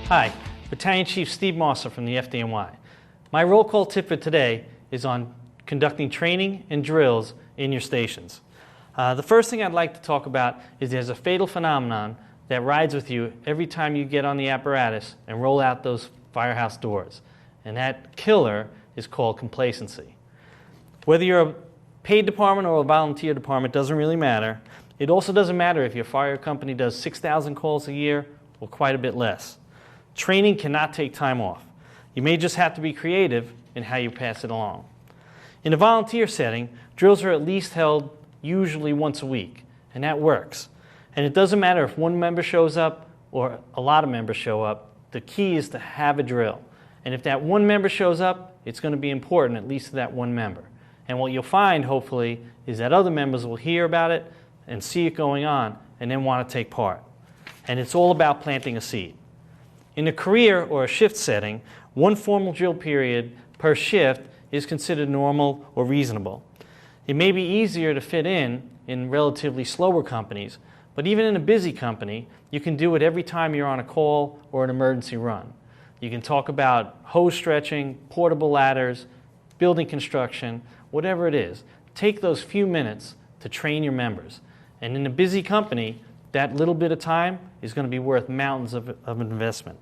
Hi, Battalion Chief Steve Marsar from the FDNY. My roll call tip for today is on conducting training and drills in your stations. The first thing I'd like to talk about is there's a fatal phenomenon that rides with you every time you get on the apparatus and roll out those firehouse doors. And that killer is called complacency. Whether you're a paid department or a volunteer department doesn't really matter. It also doesn't matter if your fire company does 6,000 calls a year or quite a bit less. Training cannot take time off. You may just have to be creative in how you pass it along. In a volunteer setting, drills are at least held usually once a week, and that works. And it doesn't matter if one member shows up or a lot of members show up. The key is to have a drill. And if that one member shows up, it's going to be important, at least to that one member. And what you'll find, hopefully, is that other members will hear about it and see it going on and then want to take part. And it's all about planting a seed. In a career or a shift setting, one formal drill period per shift is considered normal or reasonable. It may be easier to fit in relatively slower companies, but even in a busy company, you can do it every time you're on a call or an emergency run. You can talk about hose stretching, portable ladders, building construction, whatever it is. Take those few minutes to train your members. And in a busy company, that little bit of time is going to be worth mountains of investment.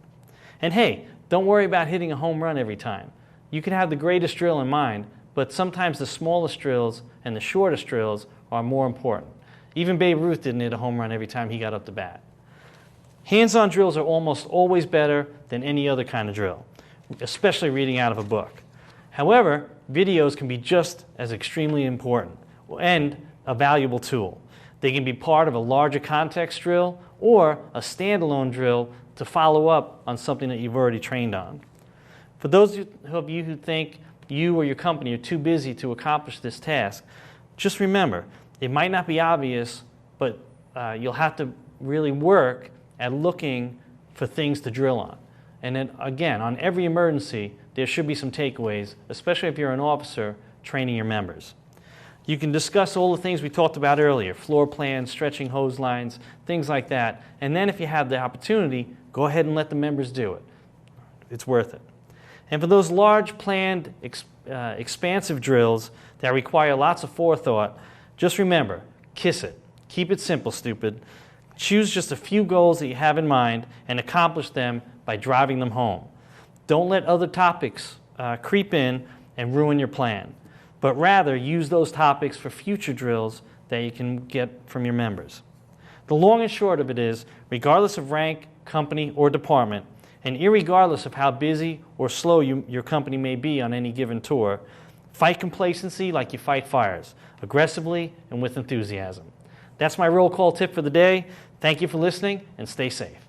And hey, don't worry about hitting a home run every time. You can have the greatest drill in mind, but sometimes the smallest drills and the shortest drills are more important. Even Babe Ruth didn't hit a home run every time he got up to bat. Hands-on drills are almost always better than any other kind of drill, especially reading out of a book. However, videos can be just as extremely important and a valuable tool. They can be part of a larger context drill or a standalone drill to follow up on something that you've already trained on. For those of you who think you or your company are too busy to accomplish this task, just remember, it might not be obvious, but you'll have to really work at looking for things to drill on. And then again, on every emergency, there should be some takeaways, especially if you're an officer training your members. You can discuss all the things we talked about earlier, floor plans, stretching hose lines, things like that. And then if you have the opportunity, go ahead and let the members do it. It's worth it. And for those large, planned, expansive drills that require lots of forethought, just remember, kiss it. Keep it simple, stupid. Choose just a few goals that you have in mind and accomplish them by driving them home. Don't let other topics creep in and ruin your plan, but rather use those topics for future drills that you can get from your members. The long and short of it is, regardless of rank, company, or department, and irregardless of how busy or slow your company may be on any given tour, fight complacency like you fight fires, aggressively and with enthusiasm. That's my roll call tip for the day. Thank you for listening, and stay safe.